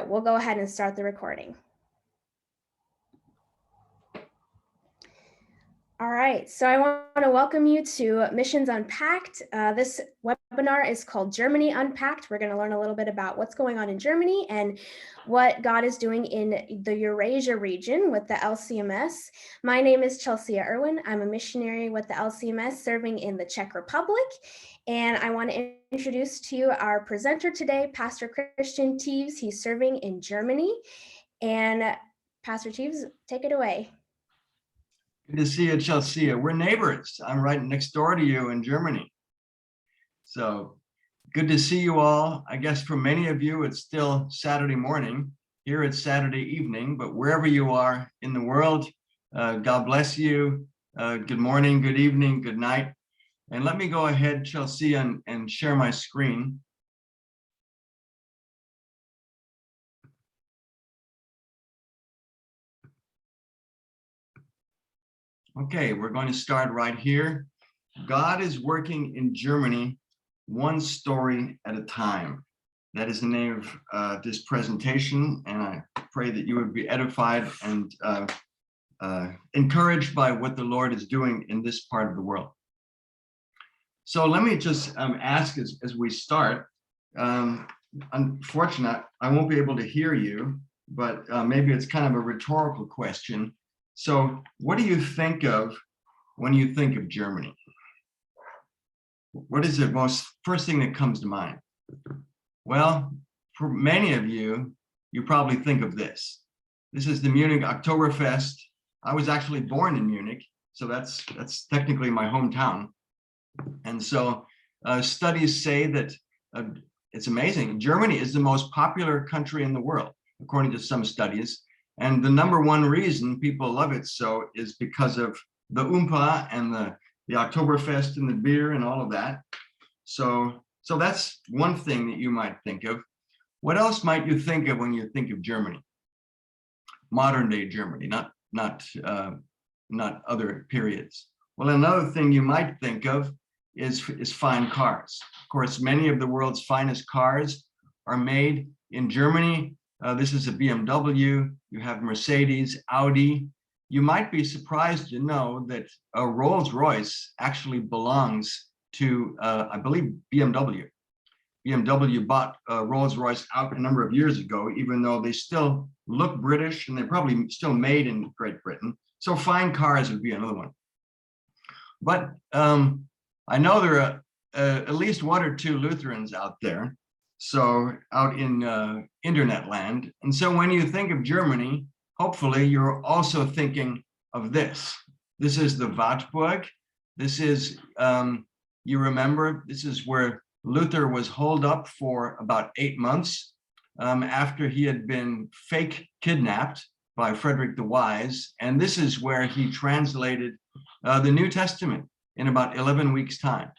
we'll go ahead and start the recording. All right, so I want to welcome you to Missions Unpacked. This webinar is called Germany Unpacked. We're going to learn a little bit about what's going on in Germany and what God is doing in the Eurasia region with the LCMS. My name is Chelsea Irwin. I'm a missionary with the LCMS serving in the Czech Republic. And I want to introduce to you our presenter today, Pastor Christian Thiews. He's serving in Germany. And Pastor Thiews, take it away. Good to see you, Chelsea. We're neighbors. I'm right next door to you in Germany. So good to see you all. I guess for many of you, it's still Saturday morning. Here it's Saturday evening, but wherever you are in the world, God bless you. Good morning, good evening, good night. And let me go ahead, Chelsea, and share my screen. Okay, we're going to start right here. God is working in Germany, one story at a time. That is the name of this presentation, and I pray that you would be edified and encouraged by what the Lord is doing in this part of the world. So let me just ask as we start. Unfortunately, I won't be able to hear you, but maybe it's kind of a rhetorical question. So what do you think of when you think of Germany? What is the first thing that comes to mind? Well, for many of you, you probably think of this. This is the Munich Oktoberfest. I was actually born in Munich, so that's technically my hometown. And so studies say that it's amazing. Germany is the most popular country in the world, according to some studies. And the number one reason people love it so is because of the Oompa and the Oktoberfest and the beer and all of that. So that's one thing that you might think of. What else might you think of when you think of Germany? Modern day Germany, not other periods. Well, another thing you might think of is fine cars. Of course, many of the world's finest cars are made in Germany. This is a BMW, you have Mercedes, Audi. You might be surprised to know that Rolls-Royce actually belongs to, I believe, BMW. BMW bought Rolls-Royce out a number of years ago, even though they still look British and they're probably still made in Great Britain. So fine cars would be another one. But I know there are at least one or two Lutherans out there. So out in internet land. And so when you think of Germany, hopefully you're also thinking of this. This is the Wartburg. This is, you remember, this is where Luther was holed up for about 8 months after he had been fake kidnapped by Frederick the Wise. And this is where he translated the New Testament in about 11 weeks' time.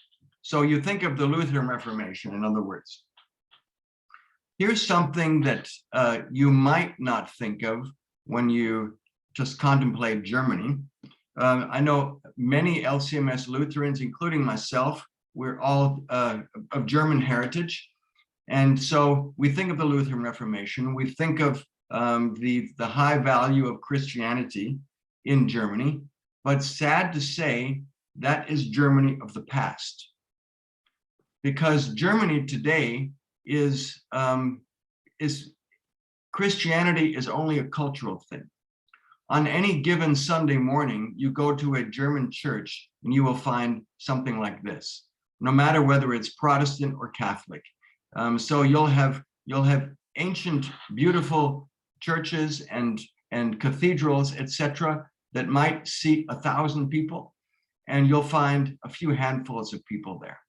So you think of the Lutheran Reformation, in other words. Here's something that you might not think of when you just contemplate Germany. I know many LCMS Lutherans, including myself, we're all of German heritage. And so we think of the Lutheran Reformation, we think of the high value of Christianity in Germany, but sad to say, that is Germany of the past. Because Germany today is Christianity is only a cultural thing. On any given Sunday morning, you go to a German church and you will find something like this, no matter whether it's Protestant or Catholic. So you'll have ancient, beautiful churches and cathedrals, etc., that might seat 1,000 people, and you'll find a few handfuls of people there.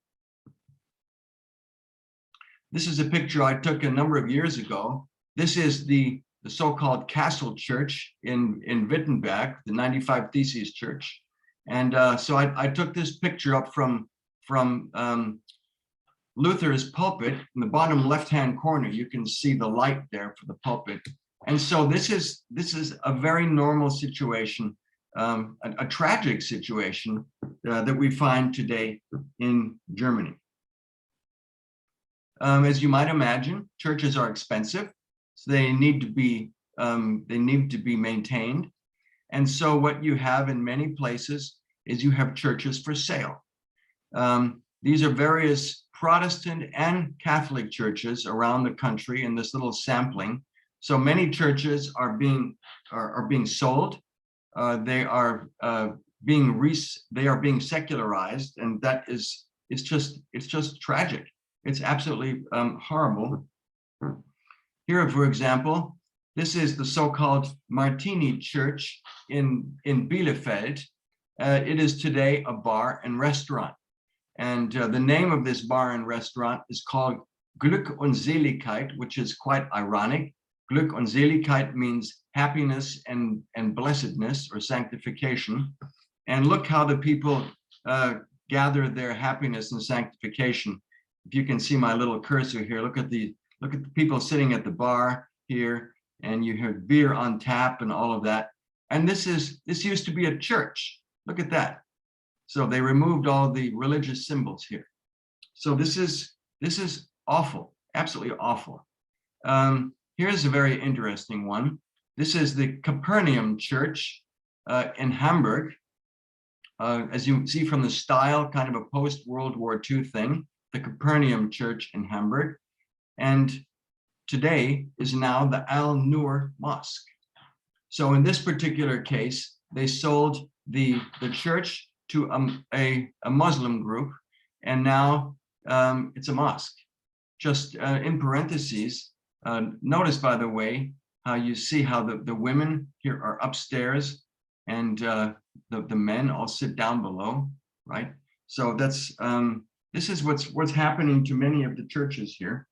This is a picture I took a number of years ago. This is the so-called Castle Church in Wittenberg, the 95 Theses Church. And so I took this picture up from Luther's pulpit. In the bottom left-hand corner, you can see the light there for the pulpit. And so this is a very normal situation, a tragic situation that we find today in Germany. As you might imagine, churches are expensive. So they need to be maintained. And so what you have in many places is you have churches for sale. These are various Protestant and Catholic churches around the country in this little sampling. So many churches are being sold. They are being secularized, and that is it's just tragic. It's absolutely horrible. Here, for example, this is the so-called Martini Church in Bielefeld. It is today a bar and restaurant. And the name of this bar and restaurant is called Glück und Seligkeit, which is quite ironic. Glück und Seligkeit means happiness and blessedness or sanctification. And look how the people gather their happiness and sanctification. If you can see my little cursor here, look at the people sitting at the bar here, and you have beer on tap and all of that. And this used to be a church. Look at that. So they removed all the religious symbols here. So this is awful, absolutely awful. Here's a very interesting one. This is the Capernaum Church in Hamburg. As you see from the style, kind of a post-World War II thing, the Capernaum Church in Hamburg. And today is now the Al-Nur Mosque. So in this particular case, they sold the church to a Muslim group, and now it's a mosque. Just in parentheses, notice, by the way, how you see how the women here are upstairs and the men all sit down below, right? So that's this is what's happening to many of the churches here.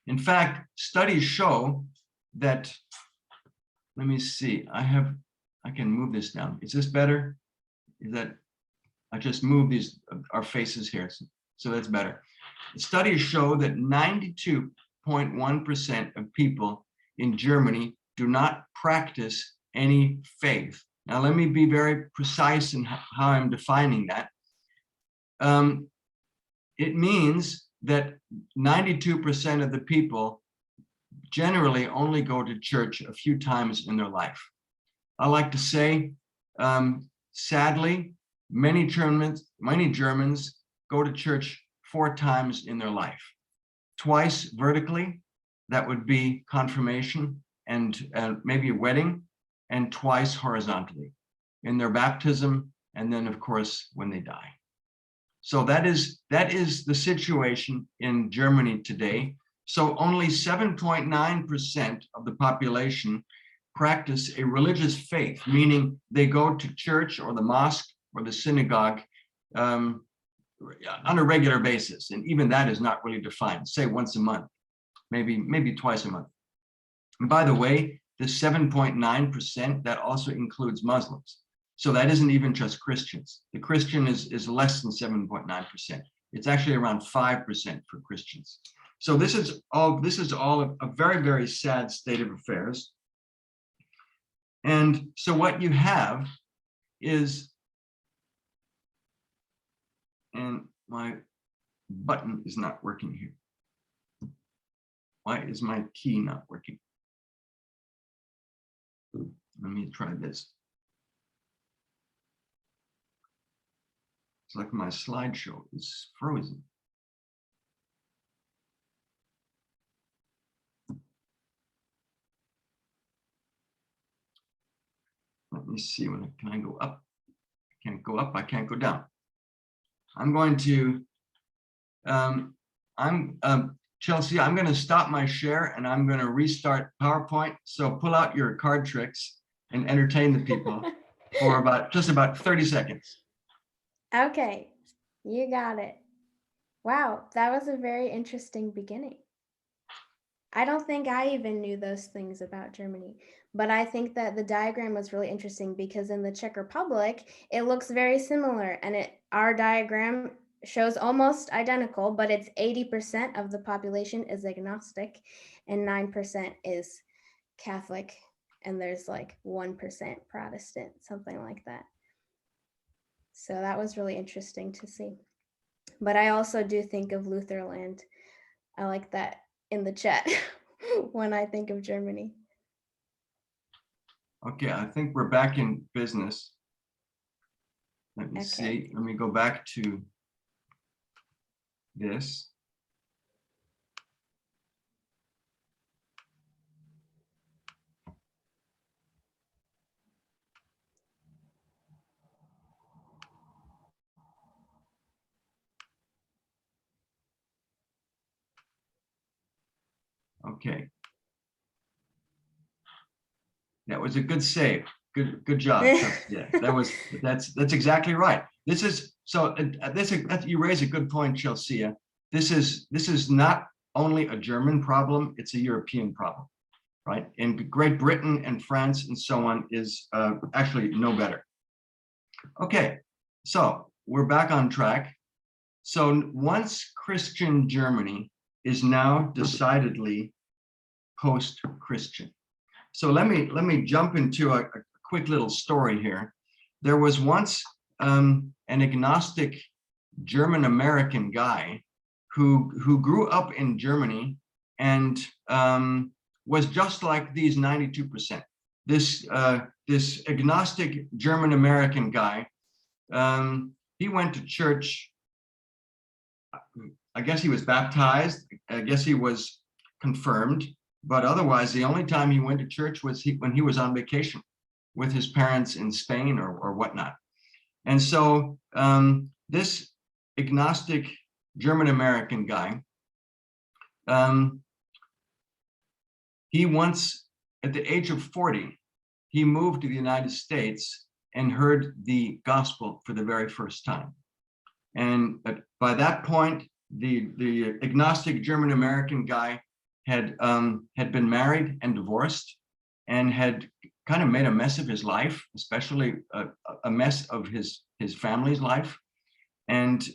In fact, studies show that, let me see, I can move this down. Is this better? Is that, I just moved our faces here, so that's better. Studies show that 92.1% of people in Germany do not practice any faith. Now, let me be very precise in how I'm defining that. It means that 92% of the people generally only go to church a few times in their life. I like to say, sadly, many Germans go to church 4 times in their life. Twice vertically, that would be confirmation and maybe a wedding, and twice horizontally, in their baptism, and then of course when they die. So that is the situation in Germany today. So only 7.9% of the population practice a religious faith, meaning they go to church or the mosque or the synagogue on a regular basis. And even that is not really defined, say once a month, maybe twice a month. And by the way, the 7.9%, that also includes Muslims. So that isn't even just Christians. The Christian is less than 7.9%. It's actually around 5% for Christians. So this is all a very, very sad state of affairs. And so what you have is, and my button is not working here. Why is my key not working? Let me try this. It's like my slideshow is frozen. Let me see, can I go up? I can't go up, I can't go down. I'm going to, Chelsea, I'm going to stop my share and I'm going to restart PowerPoint. So pull out your card tricks and entertain the people for just about 30 seconds. Okay, you got it. Wow, that was a very interesting beginning. I don't think I even knew those things about Germany, but I think that the diagram was really interesting because in the Czech Republic, it looks very similar, and our diagram shows almost identical, but it's 80% of the population is agnostic and 9% is Catholic, and there's like 1% Protestant, something like that. So that was really interesting to see. But I also do think of Lutherland. I like that in the chat. when I think of Germany. Okay, I think we're back in business. Let me see. Let me go back to this. Okay. That was a good save. Good job. Yeah, that's exactly right. This is so you raise a good point, Chelsea. This is not only a German problem, it's a European problem, right? And Great Britain and France and so on is actually no better. Okay, so we're back on track. So once Christian Germany is now decidedly post-Christian. So let me jump into a quick little story here. There was once an agnostic German-American guy who grew up in Germany and was just like these 92%. This agnostic German-American guy, he went to church. I guess he was baptized. I guess he was confirmed. But otherwise, the only time he went to church was when he was on vacation with his parents in Spain or whatnot. And so this agnostic German-American guy, he once, at the age of 40, he moved to the United States and heard the gospel for the very first time. And by that point, the agnostic German-American guy had been married and divorced and had kind of made a mess of his life, especially a mess of his family's life. And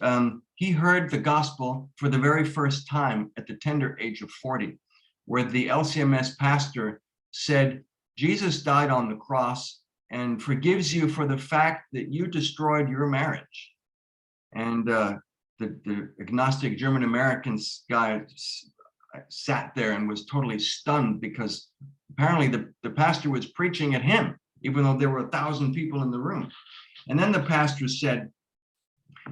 he heard the gospel for the very first time at the tender age of 40, where the LCMS pastor said, Jesus died on the cross and forgives you for the fact that you destroyed your marriage. And the agnostic German-American guy sat there and was totally stunned because apparently the pastor was preaching at him, even though there were 1,000 people in the room. And then the pastor said,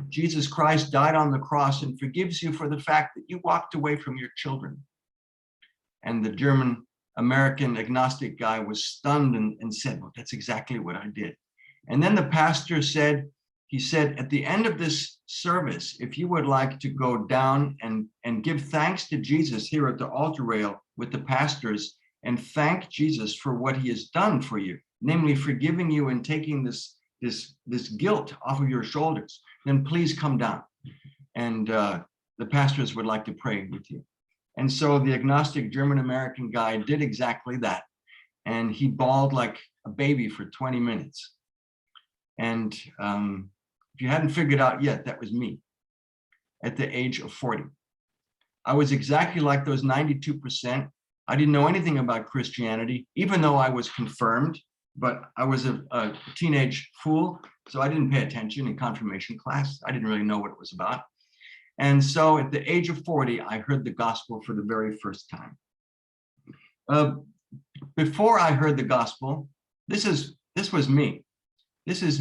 Jesus Christ died on the cross and forgives you for the fact that you walked away from your children. And the German-American agnostic guy was stunned and said, well, that's exactly what I did. And then the pastor said, he said, at the end of this service, if you would like to go down and give thanks to Jesus here at the altar rail with the pastors and thank Jesus for what he has done for you, namely forgiving you and taking this guilt off of your shoulders, then please come down. And the pastors would like to pray with you. And so the agnostic German-American guy did exactly that. And he bawled like a baby for 20 minutes. And if you hadn't figured out yet, that was me at the age of 40. I was exactly like those 92%. I didn't know anything about Christianity, even though I was confirmed, but I was a teenage fool, so I didn't pay attention in confirmation class. I didn't really know what it was about. And so at the age of 40, I heard the gospel for the very first time. Before I heard the gospel, this was me. This is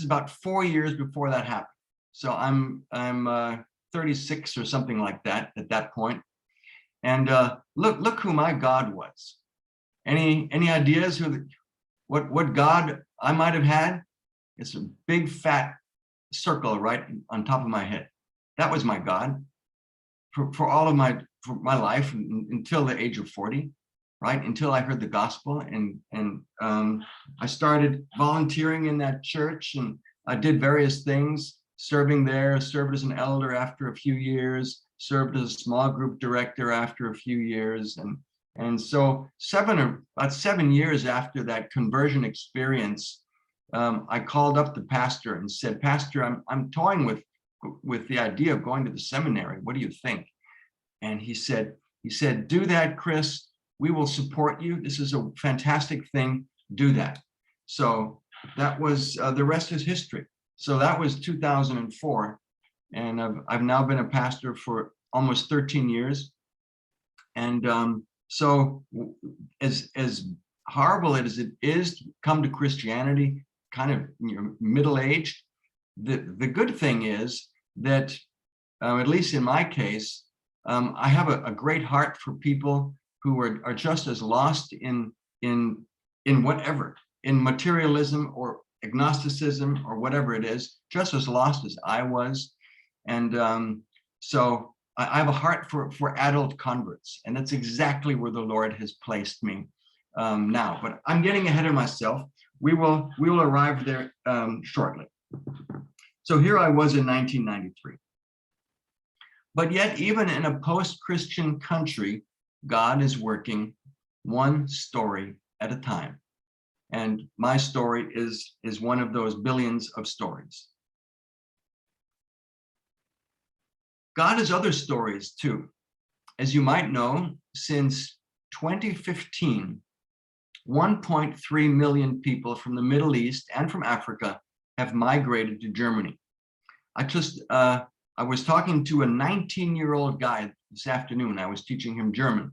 about 4 years before that happened. So I'm 36 or something like that at that point. And look who my God was. Any ideas what God I might have had? It's a big fat circle right on top of my head. That was my God for all of my life until the age of 40. Right, until I heard the gospel, and I started volunteering in that church, and I did various things, serving there, served as an elder after a few years, served as a small group director after a few years, and so about 7 years after that conversion experience, I called up the pastor and said, Pastor, I'm toying with the idea of going to the seminary. What do you think? And he said, do that, Chris. We will support you. This is a fantastic thing. Do that. So that was the rest is history. So that was 2004, and I've now been a pastor for almost 13 years. And So as horrible as it is to come to Christianity, kind of middle-aged, the good thing is that, at least in my case, I have a great heart for people who are just as lost in whatever, in materialism or agnosticism or whatever it is, just as lost as I was. And so I have a heart for adult converts, and that's exactly where the Lord has placed me now. But I'm getting ahead of myself. We will arrive there shortly. So here I was in 1993. But yet, even in a post-Christian country, God is working one story at a time. And my story is one of those billions of stories. God has other stories too. As you might know, since 2015, 1.3 million people from the Middle East and from Africa have migrated to Germany. I was talking to a 19-year-old guy this afternoon. I was teaching him German,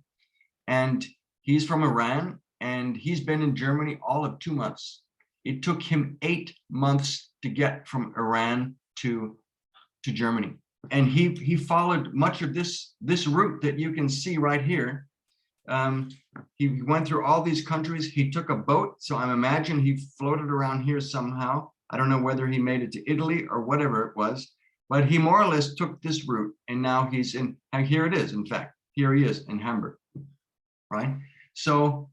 and he's from Iran, and he's been in Germany all of 2 months. It took him 8 months to get from Iran to Germany. And he followed much of this route that you can see right here. He went through all these countries. He took a boat, so I imagine he floated around here somehow. I don't know whether he made it to Italy or whatever it was, but he more or less took this route, and now he's in, and here it is, in fact, here he is in Hamburg, right? So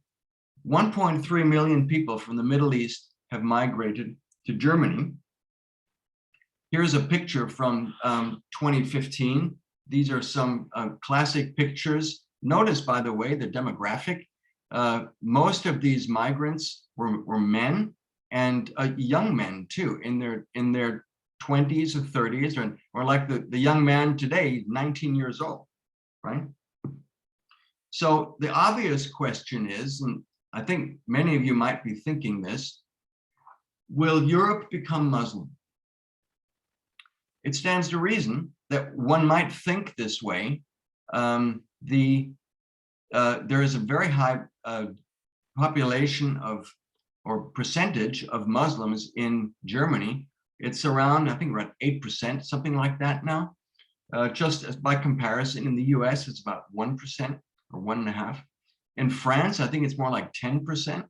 1.3 million people from the Middle East have migrated to Germany. Here's a picture from 2015. These are some classic pictures. Notice, by the way, the demographic. Most of these migrants were men, and young men too, in their 20s or 30s, or like the young man today, 19 years old, right? So the obvious question is, and I think many of you might be thinking this, will Europe become Muslim? It stands to reason that one might think this way. There is a very high population or percentage of Muslims in Germany. It's around, I think, around 8%, something like that now. Just as by comparison, in the US, it's about 1% or 1.5%. In France, I think it's more like 10%.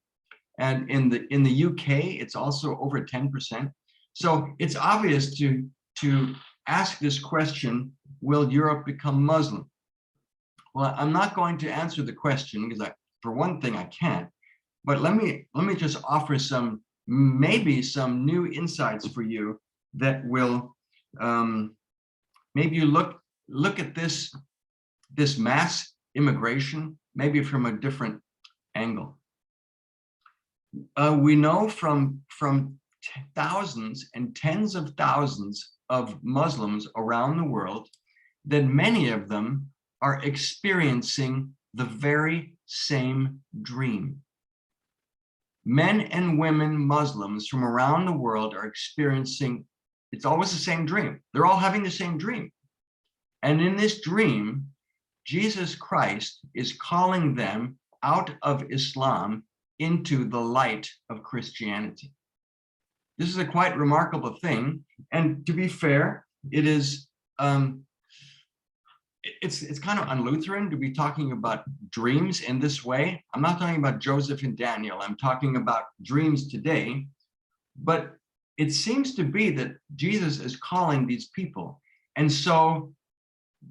And in the UK, it's also over 10%. So it's obvious to ask this question, will Europe become Muslim? Well, I'm not going to answer the question because for one thing, I can't. But let me just offer maybe some new insights for you that will maybe you look at this mass immigration maybe from a different angle. We know from thousands and tens of thousands of Muslims around the world that many of them are experiencing the very same dream. Men and women Muslims from around the world are experiencing, it's always the same dream. They're all having the same dream. And in this dream, Jesus Christ is calling them out of Islam into the light of Christianity. This is a quite remarkable thing. And to be fair, it is, it's kind of un-Lutheran to be talking about dreams in this way. I'm not talking about Joseph and Daniel. I'm talking about dreams today. But it seems to be that Jesus is calling these people. And so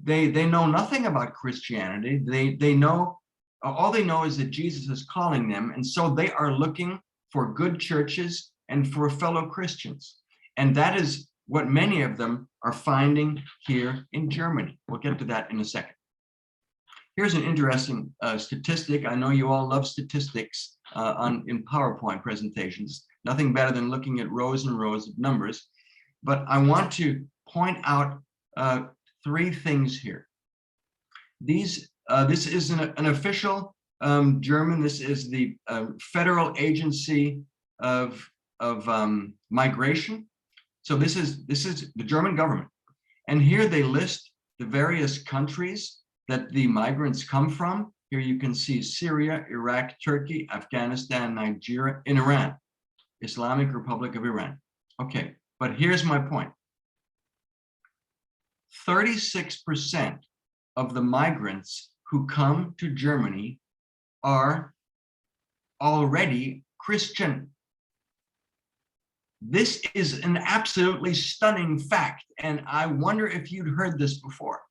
they know nothing about Christianity. They know, all they know is that Jesus is calling them. And so they are looking for good churches and for fellow Christians. And that is what many of them are finding here in Germany. We'll get to that in a second. Here's an interesting statistic. I know you all love statistics in PowerPoint presentations. Nothing better than looking at rows and rows of numbers. But I want to point out 3 things here. This is an official German. This is the Federal Agency of Migration. So this is the German government. And here they list the various countries that the migrants come from. Here you can see Syria, Iraq, Turkey, Afghanistan, Nigeria, and Iran, Islamic Republic of Iran. Okay, but here's my point. 36% of the migrants who come to Germany are already Christian. This is an absolutely stunning fact, and I wonder if you'd heard this before.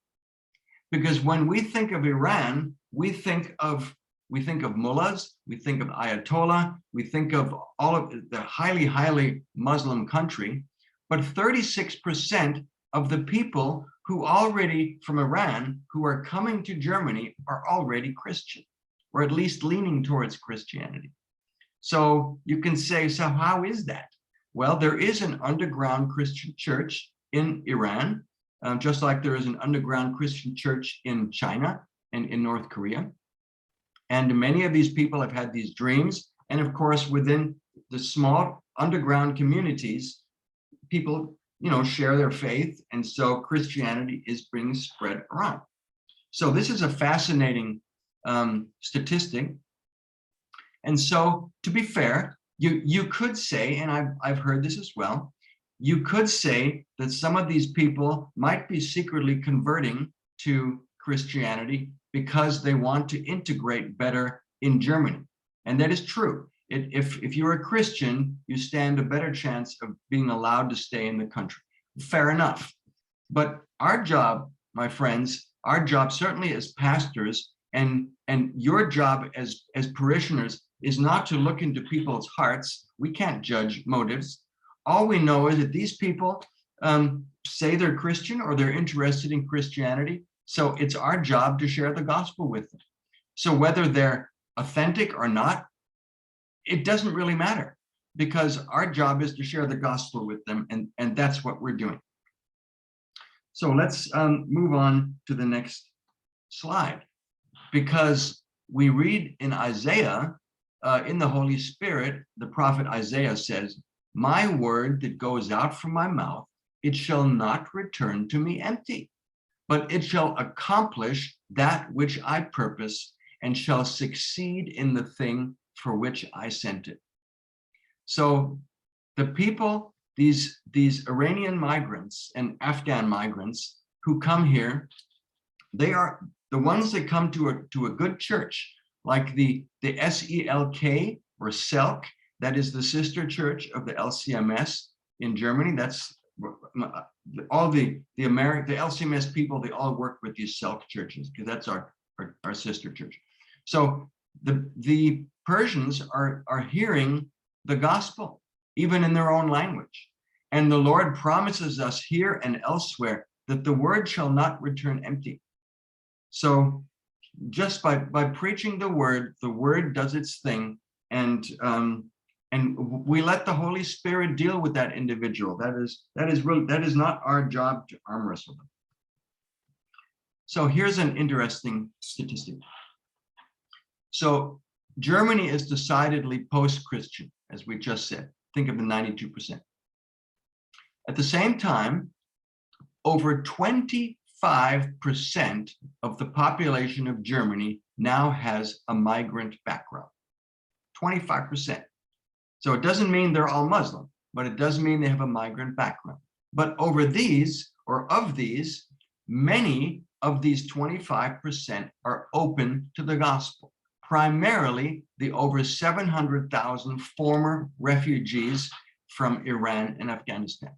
Because when we think of Iran, we think of mullahs, we think of Ayatollah, we think of all of the highly Muslim country, but 36% of the people who already from Iran who are coming to Germany are already Christian, or at least leaning towards Christianity. So you can say, so how is that? Well, there is an underground Christian church in Iran, just like there is an underground Christian church in China and in North Korea. And many of these people have had these dreams. And of course, within the small underground communities, people, share their faith. And so Christianity is being spread around. So this is a fascinating statistic. And so to be fair, you could say, and I've heard this as well, you could say that some of these people might be secretly converting to Christianity because they want to integrate better in Germany. And that is true. If you're a Christian, you stand a better chance of being allowed to stay in the country. Fair enough. But our job, my friends, our job certainly as pastors and your job as parishioners is not to look into people's hearts. We can't judge motives. All we know is that these people say they're Christian or they're interested in Christianity. So it's our job to share the gospel with them. So whether they're authentic or not, it doesn't really matter, because our job is to share the gospel with them, and that's what we're doing. So let's move on to the next slide, because we read in Isaiah, in the Holy Spirit, the prophet Isaiah says, "My word that goes out from my mouth, it shall not return to me empty, but it shall accomplish that which I purpose and shall succeed in the thing for which I sent it." So the people, these Iranian migrants and Afghan migrants who come here, they are the ones that come to a good church, like the SELK or SELK, that is the sister church of the LCMS in Germany. That's all the LCMS people, they all work with these SELK churches, because that's our sister church. So the Persians are hearing the gospel, even in their own language. And the Lord promises us here and elsewhere that the word shall not return empty. So just by preaching the word does its thing, and we let the Holy Spirit deal with that individual. That is not our job to arm wrestle them. So here's an interesting statistic. So Germany is decidedly post-Christian, as we just said. Think of the 92%. At the same time, over 25% of the population of Germany now has a migrant background. 25%. So it doesn't mean they're all Muslim, but it does mean they have a migrant background. But of these, many of these 25% are open to the gospel. Primarily the over 700,000 former refugees from Iran and Afghanistan.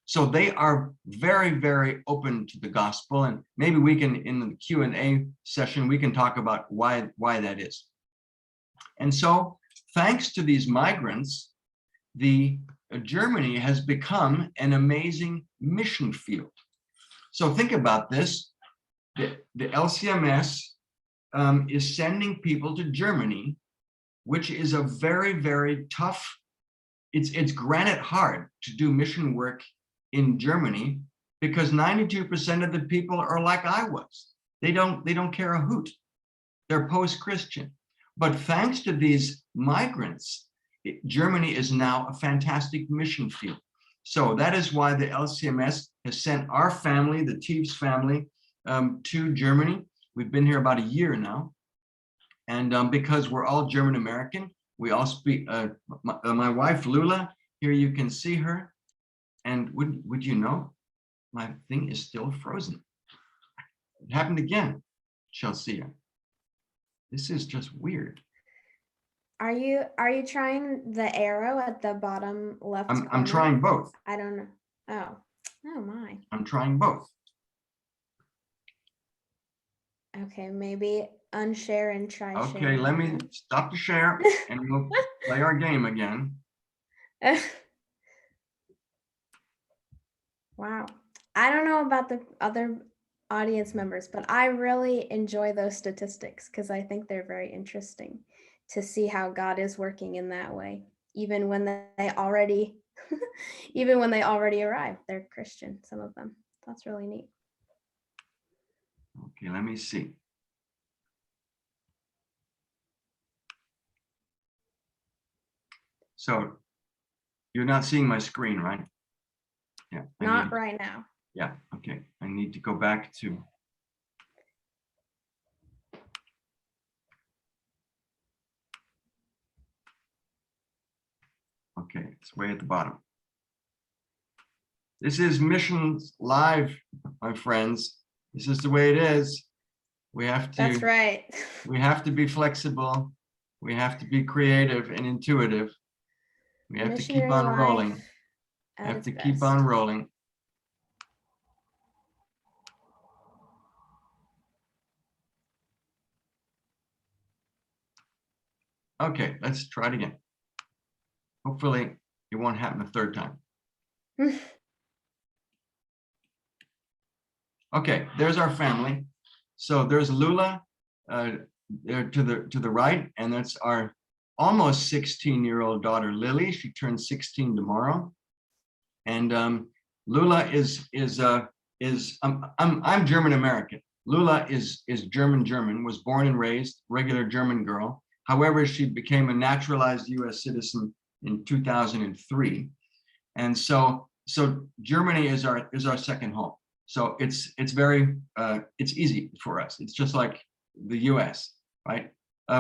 So they are very, very open to the gospel, and maybe we can, in the Q&A session, we can talk about why that is. And so, thanks to these migrants, Germany has become an amazing mission field. So think about this: the LCMS is sending people to Germany, which is a very, very tough. It's granite hard to do mission work in Germany, because 92% of the people are like I was. They don't care a hoot. They're post-Christian. But thanks to these migrants, Germany is now a fantastic mission field. So that is why the LCMS has sent our family, the Thieves family, to Germany. We've been here about a year now. And because we're all German American, we all speak, my wife, Lula, here you can see her. And would you know, my thing is still frozen. It happened again, Chelsea. This is just weird. Are you trying the arrow at the bottom left corner? I'm trying both. I don't know. Oh my. I'm trying both. Okay, maybe unshare and try Okay, sharing let me again. stop the share and we'll play our game again. Wow. I don't know about the other audience members, but I really enjoy those statistics because I think they're very interesting to see how God is working in that way, even when they already even when they already arrive. They're Christian, some of them. That's really neat. Okay, let me see. So you're not seeing my screen, right? Yeah. Not right now. Yeah, okay. I need to go back to. Okay, it's way at the bottom. This is Missions Live, my friends. This is the way it is. We have to. That's right. We have to be flexible. We have to be creative and intuitive. We have to keep on rolling. We have to keep on rolling. Okay, let's try it again. Hopefully it won't happen a third time. Okay, there's our family. So there's Lula there to the right, and that's our almost 16-year-old daughter Lily. She turns 16 tomorrow. And Lula I'm German American. Lula is German, was born and raised regular German girl. However, she became a naturalized US citizen in 2003. And so Germany is our second home. So it's very it's easy for us. It's just like the US, right?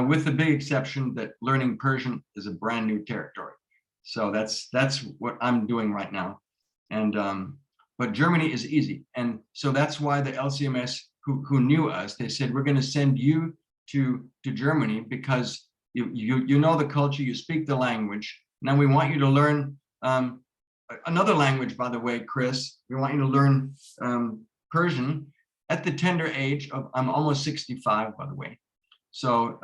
With the big exception that learning Persian is a brand new territory. So that's what I'm doing right now. And but Germany is easy. And so that's why the LCMS who knew us, they said, we're going to send you to Germany because you know the culture, you speak the language. Now we want you to learn another language, by the way, Chris. We want you to learn Persian at the tender age of, I'm almost 65, by the way. So,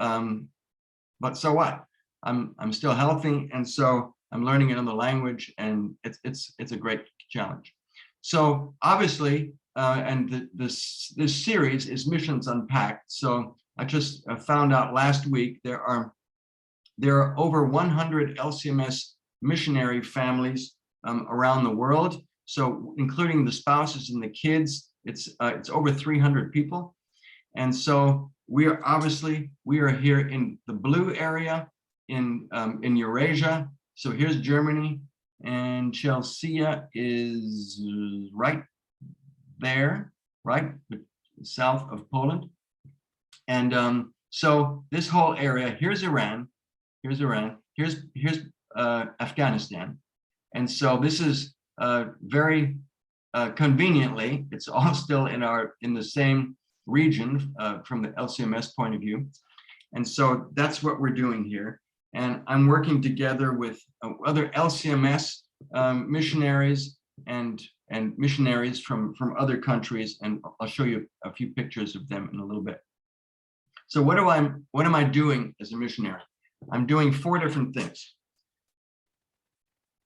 but so what? I'm still healthy, and so I'm learning another language, and it's a great challenge. So obviously, and this series is Missions Unpacked. So I just found out last week there are over 100 LCMS missionary families around the world. So including the spouses and the kids, it's over 300 people. And so we are here in the blue area in Eurasia. So here's Germany, and Chelsea is right there, right south of Poland. And so this whole area, here's Iran, here's Afghanistan. And so this is very conveniently, it's all still in the same region from the LCMS point of view. And so that's what we're doing here. And I'm working together with other LCMS missionaries and missionaries from other countries. And I'll show you a few pictures of them in a little bit. So what am I doing as a missionary? I'm doing 4 different things.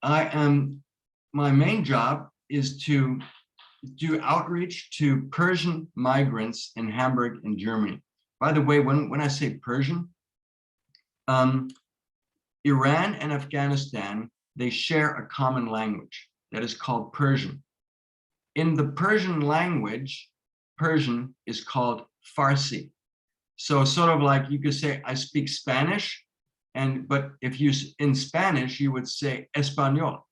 My main job is to do outreach to Persian migrants in Hamburg in Germany. By the way, when I say Persian, Iran and Afghanistan, they share a common language that is called Persian. In the Persian language, Persian is called Farsi. So sort of like you could say, I speak Spanish, but if you in Spanish, you would say Español,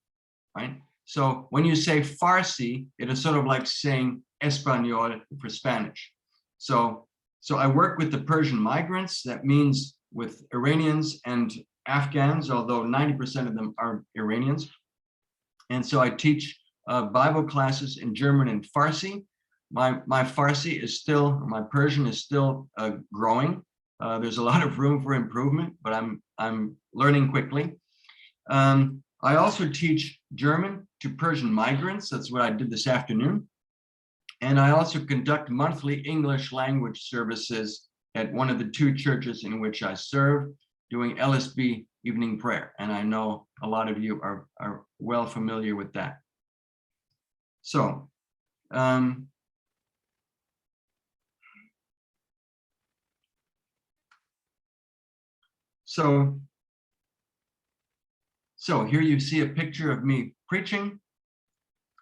right? So when you say Farsi, it is sort of like saying Español for Spanish. So So I work with the Persian migrants. That means with Iranians and Afghans, although 90% of them are Iranians. And so I teach Bible classes in German and Farsi. My Farsi is still, or my Persian is still growing. There's a lot of room for improvement, but I'm learning quickly. I also teach German to Persian migrants. That's what I did this afternoon. And I also conduct monthly English language services at one of the 2 churches in which I serve, doing LSB evening prayer. And I know a lot of you are well familiar with that. So, so here you see a picture of me preaching.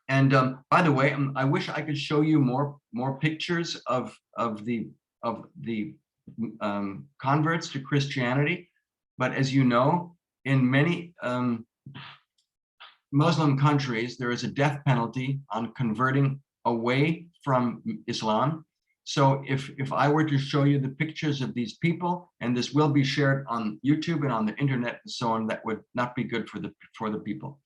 And by the way, I wish I could show you more pictures of the converts to Christianity. But as you know, in many Muslim countries, there is a death penalty on converting away from Islam. So if I were to show you the pictures of these people, and this will be shared on YouTube and on the internet and so on, that would not be good for the people,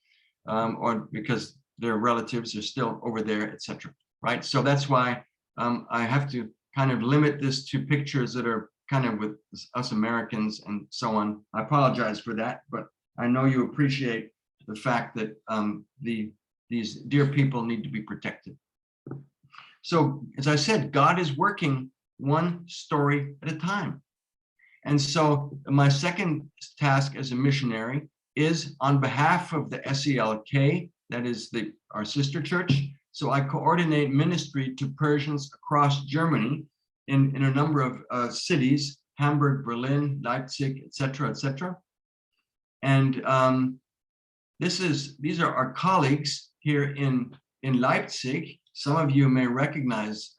or because their relatives are still over there, etc. Right? So that's why I have to kind of limit this to pictures that are kind of with us Americans and so on. I apologize for that, but I know you appreciate the fact that these dear people need to be protected. So as I said, God is working one story at a time. And so my second task as a missionary is on behalf of the SELK, that is our sister church. So I coordinate ministry to Persians across Germany in a number of cities, Hamburg, Berlin, Leipzig, etc., etc. And these are our colleagues here in Leipzig. Some of you may recognize,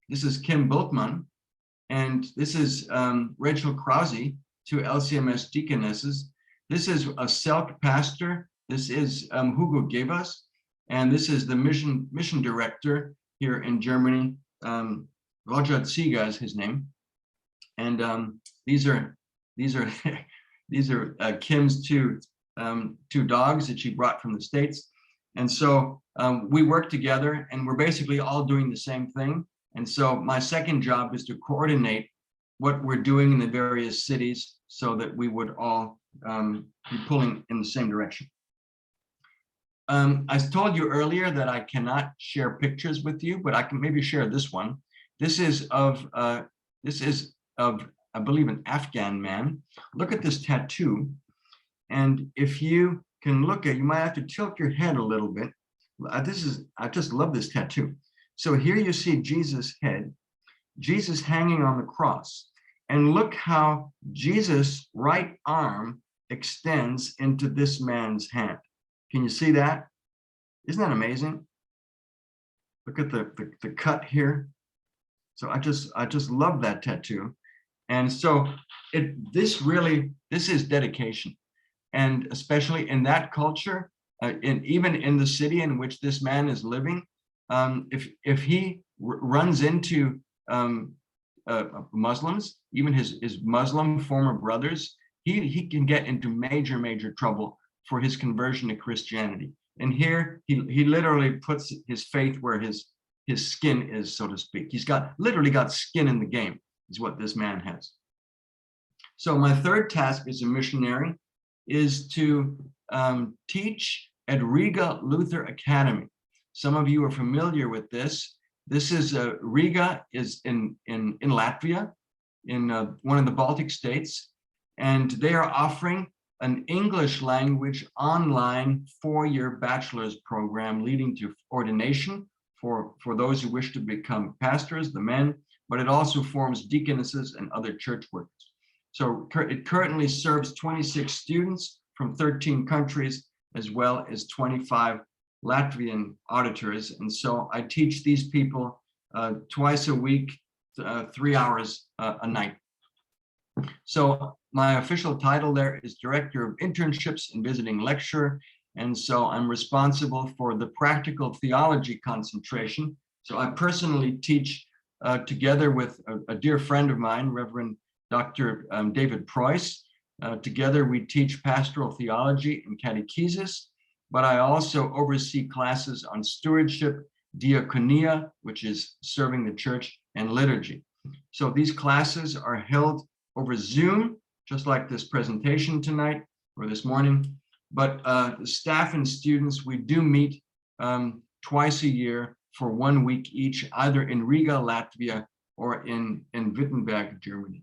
this is Kim Bultmann, and this is Rachel Krause, 2 LCMS deaconesses. This is a Selk pastor. This is Hugo Gebers, and this is the mission director here in Germany. Roger Zieger is his name. And these are Kim's two dogs that she brought from the States. And so we work together, and we're basically all doing the same thing. And so my second job is to coordinate what we're doing in the various cities so that we would all be pulling in the same direction. I told you earlier that I cannot share pictures with you, but I can maybe share this one. This is of I believe an Afghan man. Look at this tattoo, and if you can look at, you might have to tilt your head a little bit. I just love this tattoo. So here you see Jesus' head, Jesus hanging on the cross, and look how Jesus' right arm extends into this man's hand. Can you see that? Isn't that amazing? Look at the cut here. So I just love that tattoo. And so this is dedication. And especially in that culture, and even in the city in which this man is living, if he runs into Muslims, even his Muslim former brothers, he can get into major trouble for his conversion to Christianity. And here he literally puts his faith where his skin is, so to speak. He's literally got skin in the game, is what this man has. So my third task as a missionary is to teach at Regal Luther Academy. Some of you are familiar with this. This is Riga is in Latvia, in one of the Baltic states, and they are offering an English language online 4-year bachelor's program leading to ordination for those who wish to become pastors, the men, but it also forms deaconesses and other church workers. So it currently serves 26 students from 13 countries, as well as 25 Latvian auditors. And so I teach these people twice a week, 3 hours a night. So my official title there is Director of Internships and Visiting Lecturer. And so I'm responsible for the practical theology concentration. So I personally teach together with a dear friend of mine, Reverend Dr. David Preuss. Together we teach pastoral theology and catechesis, but I also oversee classes on stewardship, diaconia, which is serving the church, and liturgy. So these classes are held over Zoom, just like this presentation tonight or this morning. But the staff and students, we do meet twice a year for 1 week each, either in Regal, Latvia, or in Wittenberg, Germany.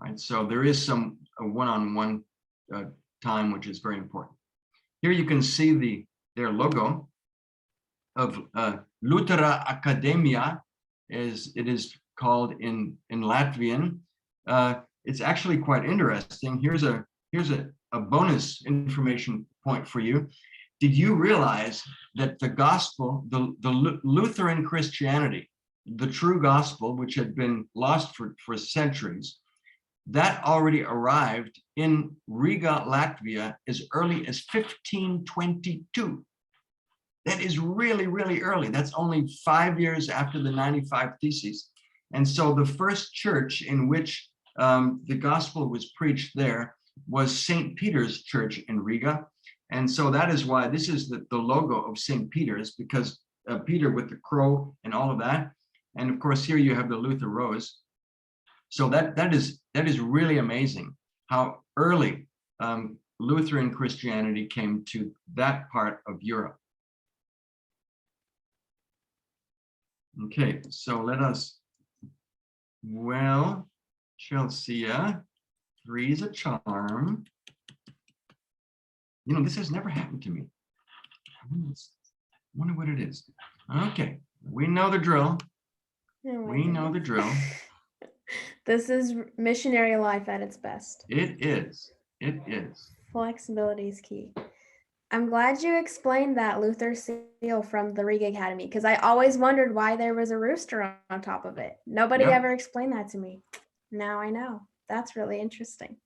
Right, so there is some one-on-one time, which is very important. Here you can see their logo of Lutheran Academia, as it is called in Latvian. It's actually quite interesting. Here's a bonus information point for you. Did you realize that the gospel, the Lutheran Christianity, the true gospel, which had been lost for centuries, that already arrived in Riga, Latvia, as early as 1522. That is really, really early. That's only 5 years after the 95 Theses. And so the first church in which the gospel was preached there was St. Peter's Church in Riga. And so that is why this is the logo of St. Peter's, because Peter with the crow and all of that. And of course, here you have the Luther Rose. So that is really amazing how early Lutheran Christianity came to that part of Europe. Okay, so let us, well, Chelsea, 3 is a charm. You know, this has never happened to me. I wonder what it is. Okay, we know the drill. We know the drill. This is missionary life at its best. It is. It is. Flexibility is key. I'm glad you explained that Luther seal from the Riga Academy, because I always wondered why there was a rooster on top of it. Nobody ever explained that to me. Now I know. That's really interesting.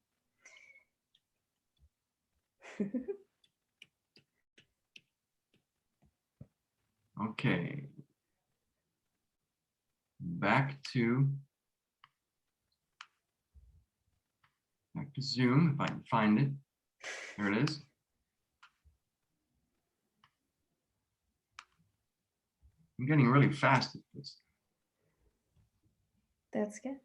Okay. Back to Zoom, if I can find it. There it is. I'm getting really fast at this. That's good.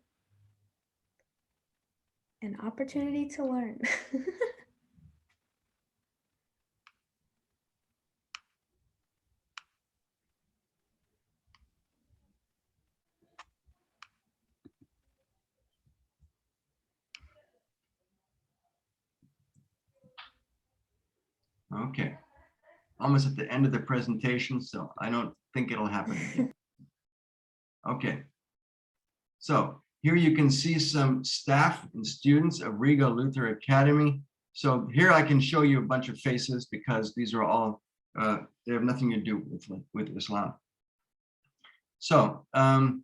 An opportunity to learn. Okay. Almost at the end of the presentation, so I don't think it'll happen again. Okay. So here you can see some staff and students of Regal Lutheran Academy. So here I can show you a bunch of faces because these are all, they have nothing to do with Islam. So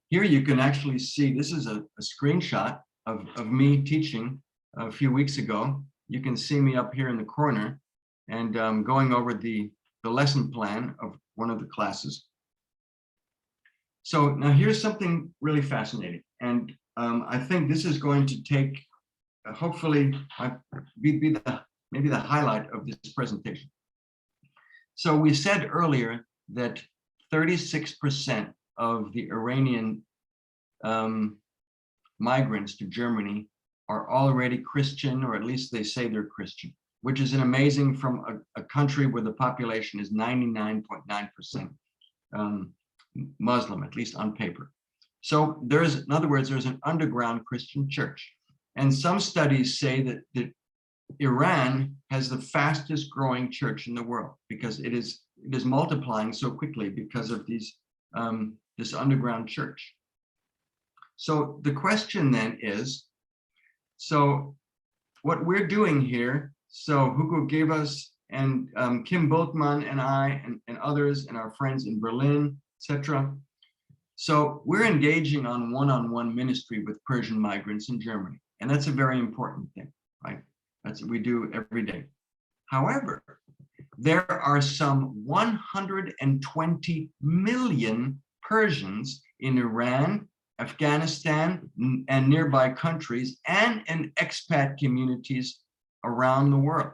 here you can actually see, this is a screenshot of me teaching a few weeks ago. You can see me up here in the corner and going over the lesson plan of one of the classes. So now here's something really fascinating. And I think this is going to take, hopefully, maybe the highlight of this presentation. So we said earlier that 36% of the Iranian migrants to Germany are already Christian, or at least they say they're Christian, which is an amazing from a country where the population is 99.9% Muslim, at least on paper. So there's, in other words, there's an underground Christian church. And some studies say that Iran has the fastest growing church in the world because it is multiplying so quickly because of these this underground church. So the question then is, so what we're doing here, so Hugo gave us, and Kim Bultmann and I and others and our friends in Berlin, etc. So we're engaging on one-on-one ministry with Persian migrants in Germany. And that's a very important thing, right? That's what we do every day. However, there are some 120 million Persians in Iran, Afghanistan, and nearby countries, and in expat communities around the world.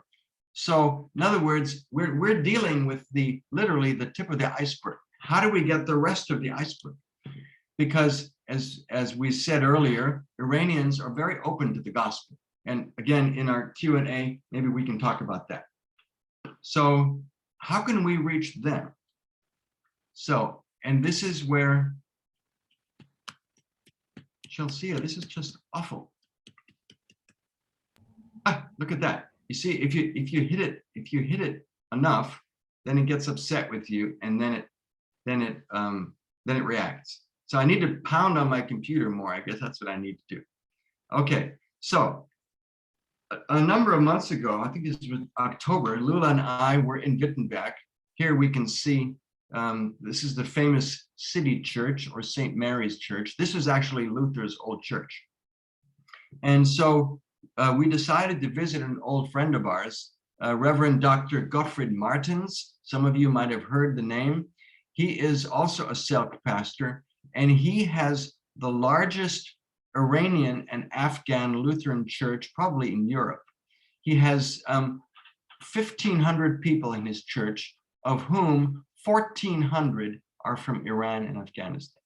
So in other words, we're dealing with literally the tip of the iceberg. How do we get the rest of the iceberg? Because as we said earlier, Iranians are very open to the gospel. And again, in our Q&A, maybe we can talk about that. So how can we reach them? So, and this is where, Chelsea, this is just awful. Look at that. You see, if you hit it enough, then it gets upset with you, and then it reacts. So I need to pound on my computer more. I guess that's what I need to do. Okay, so a number of months ago, I think this was October, Lula and I were in Wittenberg. Here we can see, this is the famous city church, or St. Mary's Church. This is actually Luther's old church. And so we decided to visit an old friend of ours, Reverend Dr. Gottfried Martens. Some of you might have heard the name. He is also a Selk pastor, and he has the largest Iranian and Afghan Lutheran church probably in Europe. He has 1,500 people in his church, of whom 1,400 are from Iran and Afghanistan.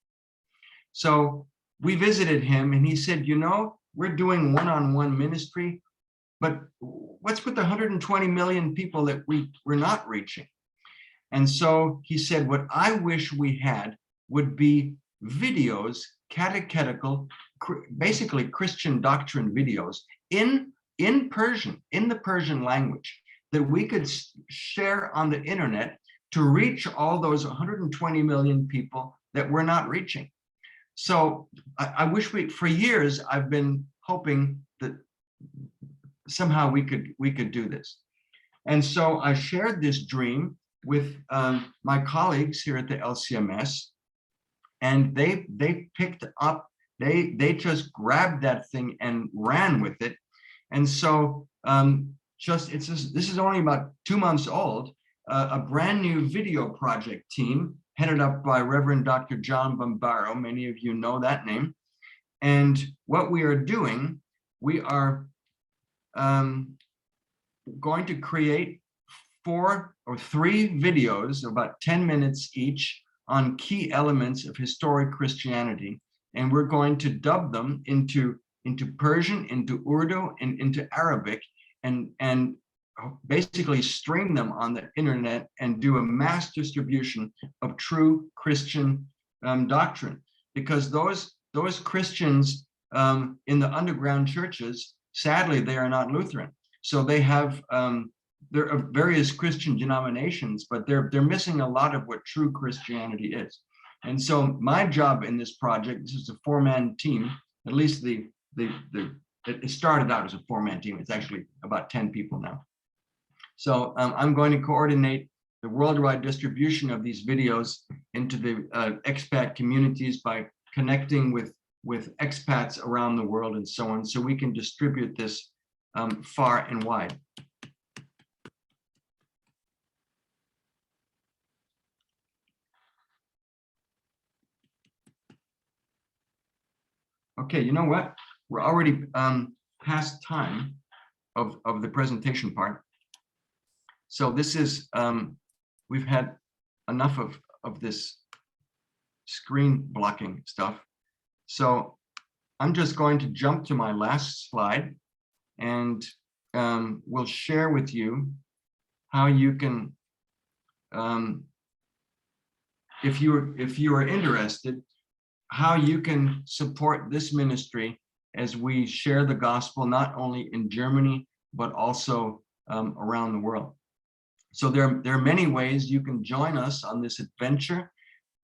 So we visited him, and he said, you know, we're doing one-on-one ministry, but what's with the 120 million people that we're not reaching? And so he said, what I wish we had would be videos, catechetical, basically Christian doctrine videos in Persian, in the Persian language, that we could share on the internet to reach all those 120 million people that we're not reaching. So I wish for years, I've been hoping that somehow we could do this. And so I shared this dream with my colleagues here at the LCMS, and they picked up, they just grabbed that thing and ran with it. And so this is only about 2 months old, a brand new video project team headed up by Reverend Dr. John Bombaro. Many of you know that name. And what we are doing, we are going to create 4 or 3 videos, about 10 minutes each, on key elements of historic Christianity. And we're going to dub them into Persian, into Urdu, and into Arabic, and basically stream them on the internet and do a mass distribution of true Christian doctrine. Because those Christians in the underground churches, sadly, they are not Lutheran. So they have, there are various Christian denominations, but they're missing a lot of what true Christianity is. And so my job in this project, this is a 4-man team, at least it started out as a 4-man team. It's actually about 10 people now. So I'm going to coordinate the worldwide distribution of these videos into the expat communities by connecting with expats around the world and so on, so we can distribute this far and wide. Okay, you know what? We're already past time of the presentation part. So this is, we've had enough of this screen blocking stuff. So I'm just going to jump to my last slide, and we'll share with you how you can, if you are interested, how you can support this ministry as we share the gospel, not only in Germany, but also around the world. So there are many ways you can join us on this adventure.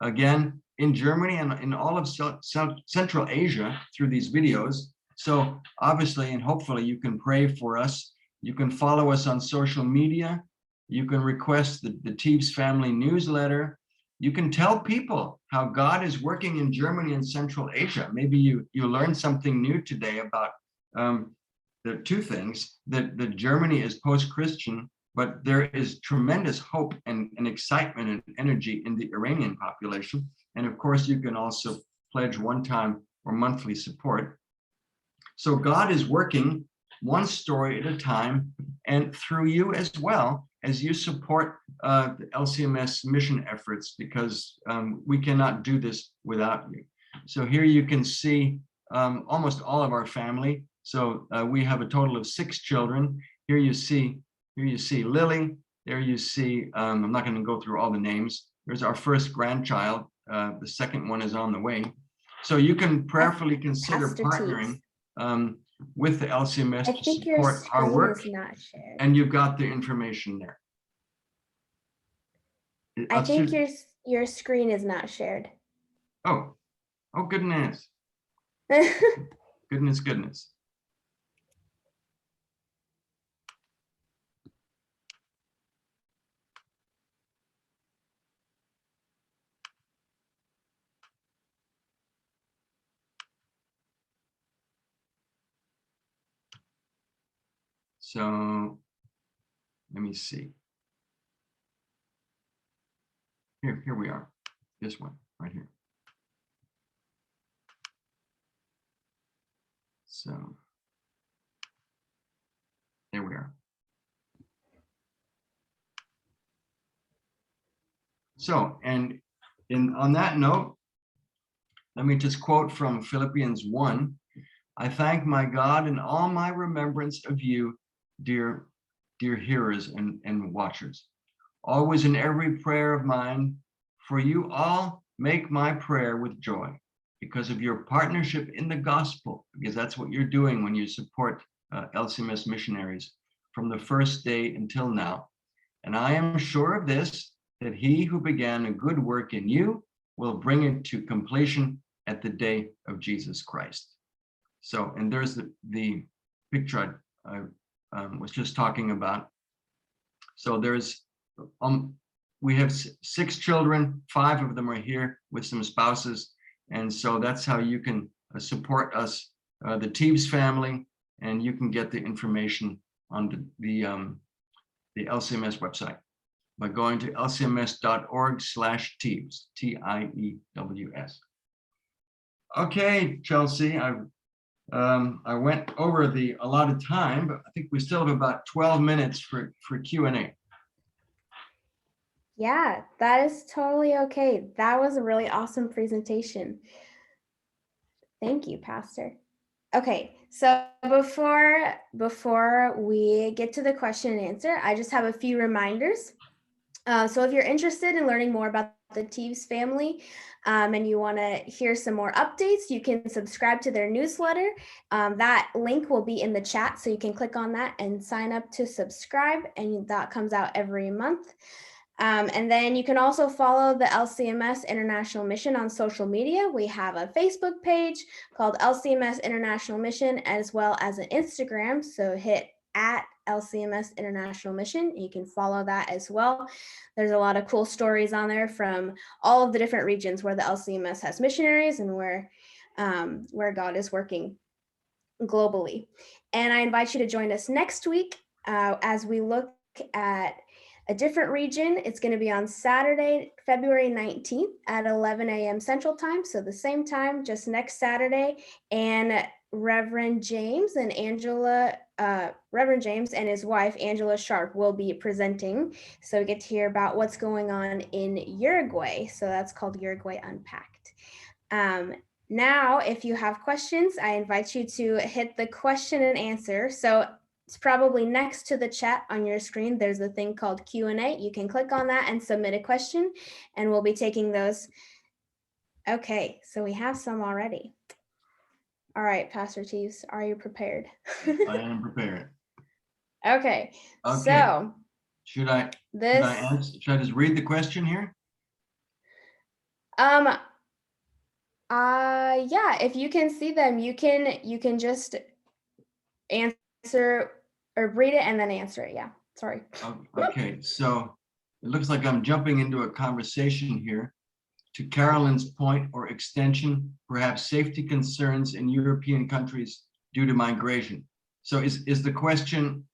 Again, in Germany and in all of Central Asia through these videos. So obviously, and hopefully you can pray for us. You can follow us on social media. You can request the Thieves family newsletter. You can tell people how God is working in Germany and Central Asia. Maybe you learned something new today about the 2 things, that Germany is post-Christian, but there is tremendous hope and excitement and energy in the Iranian population. And of course, you can also pledge one-time or monthly support. So God is working one story at a time, and through you as well, as you support the LCMS mission efforts, because we cannot do this without you. So here you can see almost all of our family. So we have a total of 6 children. Here you see Lily. There you see, I'm not going to go through all the names. There's our first grandchild. The second one is on the way. So you can prayerfully consider Pastor partnering Thieves. with the LCMS I to think your support our screen work, is not shared. and you've got the information there. I think your screen is not shared. Oh goodness. Goodness. So let me see. Here we are. This one right here. So there we are. So, and on that note, let me just quote from Philippians 1. I thank my God in all my remembrance of you, dear hearers and watchers, always in every prayer of mine, for you all make my prayer with joy because of your partnership in the gospel, because that's what you're doing when you support LCMS missionaries from the first day until now. And I am sure of this, that he who began a good work in you will bring it to completion at the day of Jesus Christ. So, and there's the picture I was just talking about. So there's, we have 6 children, 5 of them are here with some spouses. And so that's how you can support us, the Thieves family, and you can get the information on the LCMS website by going to lcms.org/Thieves, T-I-E-W-S. Okay, Chelsea, I went over the allotted time, but I think we still have about 12 minutes for Q&A. Yeah, that is totally okay. That was a really awesome presentation. Thank you, Pastor. Okay, so before we get to the question and answer, I just have a few reminders. So if you're interested in learning more about the Tiews family and you want to hear some more updates, you can subscribe to their newsletter. That link will be in the chat, so you can click on that and sign up to subscribe, and that comes out every month. And then you can also follow the LCMS International Mission on social media. We have a Facebook page called LCMS International Mission, as well as an Instagram. So hit @LCMS International Mission. You can follow that as well. There's a lot of cool stories on there from all of the different regions where the LCMS has missionaries and where God is working globally. And I invite you to join us next week as we look at a different region. It's going to be on Saturday, February 19th at 11 a.m. Central Time. So the same time, just next Saturday. And Reverend James and his wife, Angela Sharp, will be presenting. So we get to hear about what's going on in Uruguay. So that's called Uruguay Unpacked. Now, if you have questions, I invite you to hit the question and answer. So it's probably next to the chat on your screen. There's a thing called Q&A. You can click on that and submit a question, and we'll be taking those. Okay, so we have some already. All right, Pastor Tiews, are you prepared? I am prepared. Okay, so should I just read the question here? Yeah, if you can see them, you can just answer or read it and then answer it. Yeah, sorry. Okay, so it looks like I'm jumping into a conversation here. To Carolyn's point or extension, perhaps safety concerns in European countries due to migration. So is the question,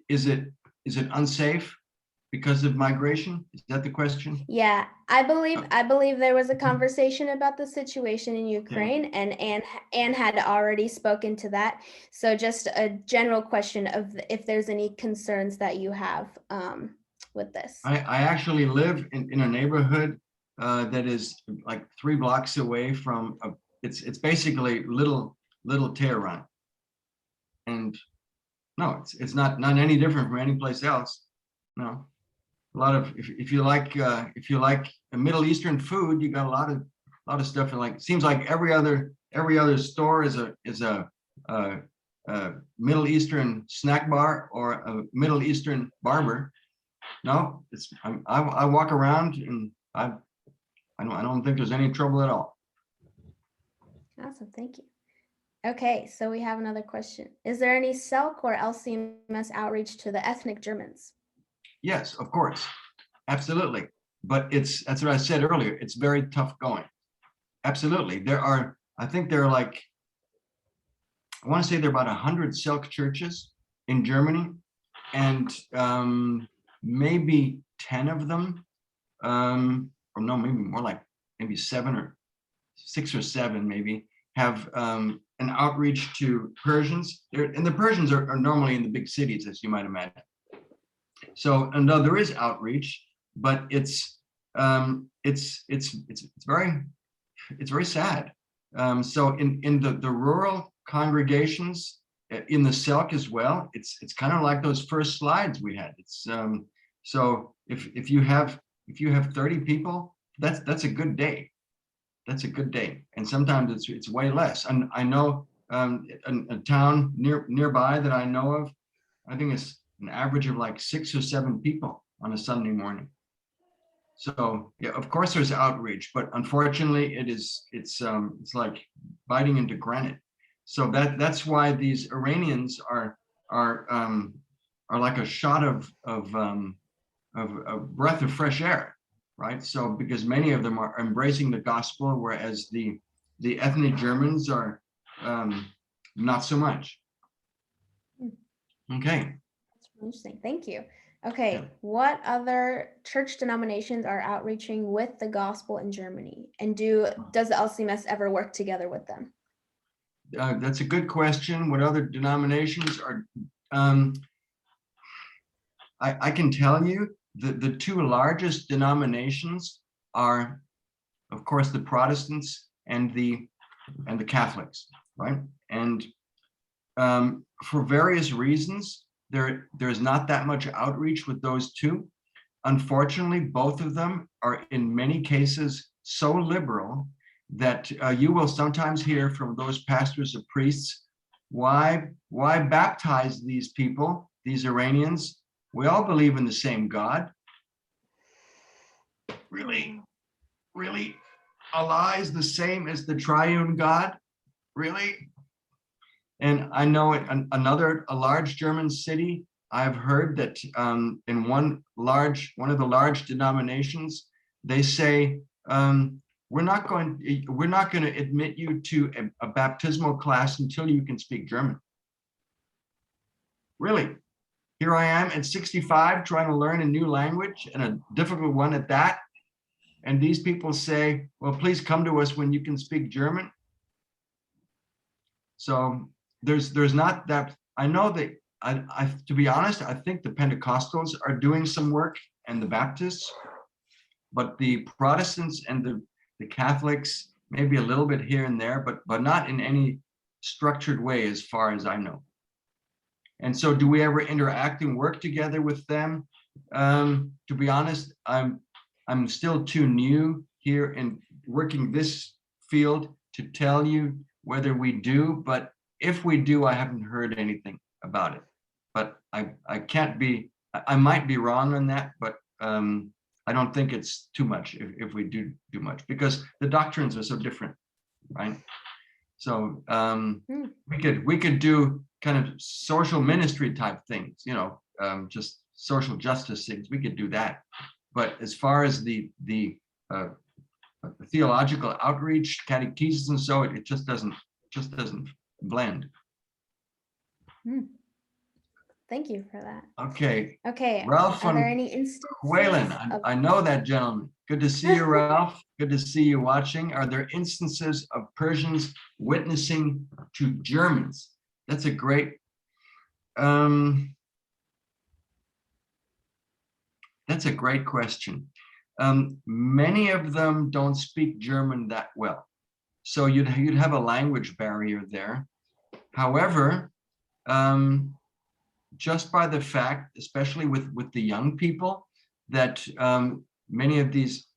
is it unsafe because of migration? Is that the question? Yeah, I believe there was a conversation about the situation in Ukraine, and Anne had already spoken to that. So just a general question of if there's any concerns that you have with this. I actually live in a neighborhood that is like 3 blocks away from it's basically little Tehran. And no, it's not any different from any place else. No. A lot of if you like Middle Eastern food, you got a lot of stuff. And like seems like every other store is a Middle Eastern snack bar or a Middle Eastern barber. No, I walk around and I don't think there's any trouble at all. Awesome, thank you. Okay, so we have another question. Is there any SELC or LCMS outreach to the ethnic Germans? Yes, of course, absolutely. But that's what I said earlier. It's very tough going. Absolutely, I think there are like, I want to say there are about 100 SELC churches in Germany, and maybe 10 of them, or no, maybe more like maybe 6 or 7 maybe, have an outreach to Persians. And the Persians are normally in the big cities, as you might imagine. So, and though there is outreach, but it's very sad. So in the rural congregations, in the SELC as well, it's kind of like those first slides we had. It's so if you have 30 people, that's a good day. That's a good day. And sometimes it's way less. And I know a town nearby that I know of, I think it's an average of like 6 or 7 people on a Sunday morning. So yeah, of course there's outreach, but unfortunately it's like biting into granite. So that's why these Iranians are like a shot of a breath of fresh air, right? So because many of them are embracing the gospel, whereas the ethnic Germans are not so much. Okay. That's really interesting. Thank you. Okay, Yeah. what other church denominations are outreaching with the gospel in Germany? And does the LCMS ever work together with them? That's a good question. What other denominations are? I can tell you the 2 largest denominations are, of course, the Protestants and the Catholics, right? And for various reasons, there's not that much outreach with those 2. Unfortunately, both of them are in many cases so liberal that you will sometimes hear from those pastors or priests, why baptize these people, these Iranians? We all believe in the same God. Really? Allah is the same as the triune God? Really? And I know a large German city, I've heard that in one of the large denominations, they say, we're not going to admit you to a baptismal class until you can speak German. Really? Here I am at 65 trying to learn a new language, and a difficult one at that. And these people say, well, please come to us when you can speak German. So there's not that. I know that I to be honest, I think the Pentecostals are doing some work and the Baptists, but the Protestants and the Catholics, maybe a little bit here and there, but not in any structured way as far as I know. And so do we ever interact and work together with them? To be honest, I'm still too new here in working this field to tell you whether we do, but if we do, I haven't heard anything about it. But I can't be, I might be wrong on that, but I don't think it's too much if we do much, because the doctrines are so different, right? So we could do kind of social ministry type things, just social justice things. We could do that, but as far as the theological outreach, catechesis, and so it just doesn't blend. Thank you for that. Okay. Okay. Ralph Are there von any instances Quaylen. of I know that gentleman. Good to see you, Ralph. Good to see you watching. Are there instances of Persians witnessing to Germans? That's a great that's a great question. Many of them don't speak German that well, so you'd have a language barrier there. However, just by the fact, especially with the young people, that many of these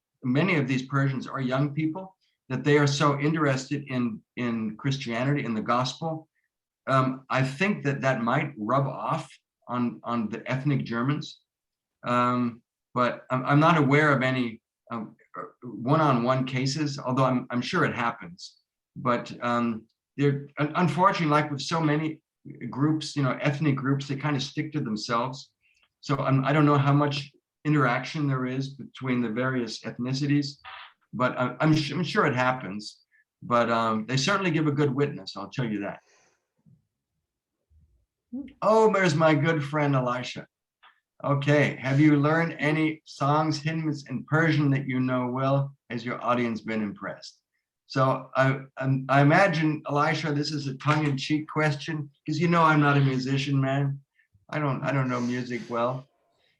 Persians are young people, that they are so interested in Christianity, in the gospel. I think that might rub off on the ethnic Germans. But I'm not aware of any one-on-one cases, although I'm sure it happens. But they're unfortunately, like with so many groups, ethnic groups, they kind of stick to themselves. So I don't know how much interaction there is between the various ethnicities, but I'm sure it happens. But they certainly give a good witness, I'll tell you that. Oh, there's my good friend Elisha. Okay, have you learned any songs, hymns in Persian that you know well? Has your audience been impressed? So I imagine, Elisha, this is a tongue-in-cheek question, because I'm not a musician, man. I don't know music well,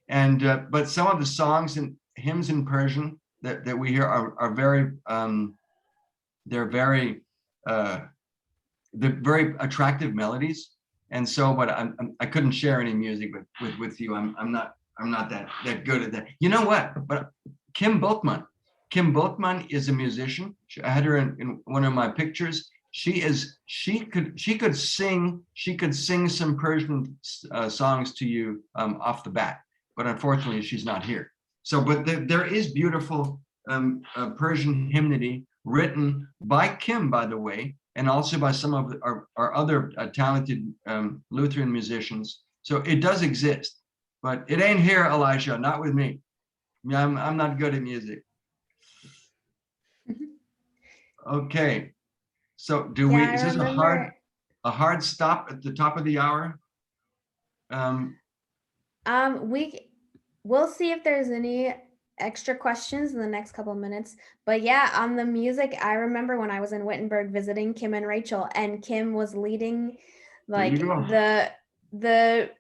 and but some of the songs and hymns in Persian that we hear are very they're very attractive melodies. And so, but I couldn't share any music with you. I'm not that good at that. You know what? But Kim Bultmann is a musician. I had her in one of my pictures. She could sing some Persian songs to you off the bat. But unfortunately, she's not here. So, but there is beautiful Persian hymnody written by Kim, by the way, and also by some of our other talented Lutheran musicians. So it does exist, but it ain't here, Elisha, not with me. I'm not good at music. Okay, so is this a hard stop at the top of the hour? We'll see if there's any extra questions in the next couple of minutes. But yeah, on the music, I remember when I was in Wittenberg visiting Kim and Rachel, and Kim was leading like the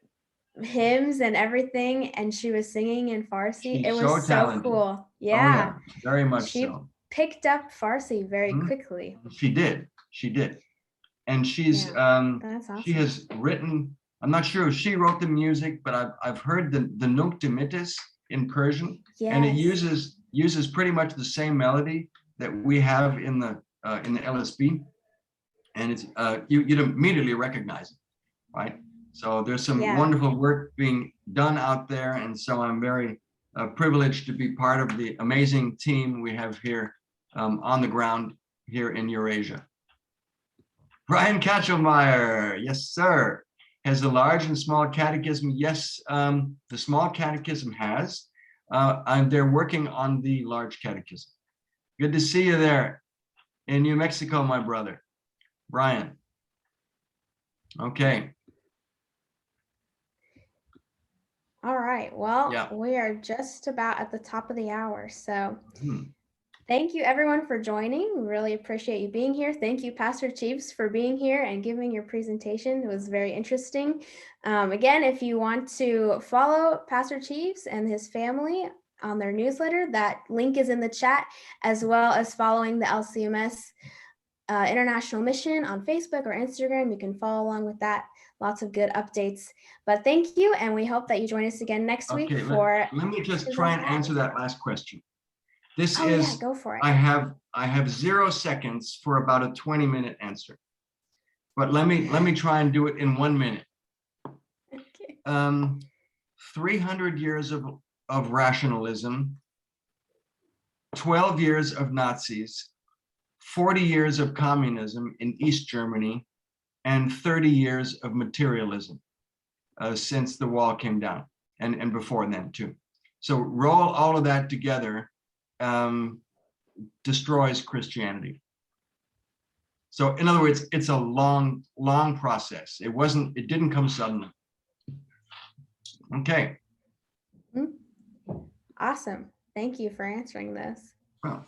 hymns and everything, and she was singing in Farsi. It was so cool. Yeah. Oh, yeah, very much she so. Picked up Farsi very quickly. She did. And she's that's awesome. She has written, I'm not sure if she wrote the music, but I've heard the Nunc Dimittis in Persian, and it uses pretty much the same melody that we have in the LSB, and it's you'd immediately recognize it, right? So there's some wonderful work being done out there, and so I'm very privileged to be part of the amazing team we have here on the ground here in Eurasia. Brian Katchelmeyer, yes, sir. Has the large and small catechism? Yes, the small catechism has, and they're working on the large catechism. Good to see you there in New Mexico, my brother, Brian. Okay. All right, well, we are just about at the top of the hour, so thank you everyone for joining. We really appreciate you being here. Thank you, Pastor Thieves, for being here and giving your presentation. It was very interesting. Again, if you want to follow Pastor Thieves and his family on their newsletter, that link is in the chat, as well as following the LCMS International Mission on Facebook or Instagram. You can follow along with that. Lots of good updates. But thank you, and we hope that you join us again next week for. Let me just try and answer that last question. This is go for it. I have 0 seconds for about a 20-minute answer, but let me try and do it in 1 minute. Okay. 300 years of rationalism, 12 years of Nazis, 40 years of communism in East Germany, and 30 years of materialism since the wall came down, and before then too. So roll all of that together, destroys Christianity. So in other words, it's a long process. It didn't come suddenly. Okay. Awesome. Thank you for answering this. Well,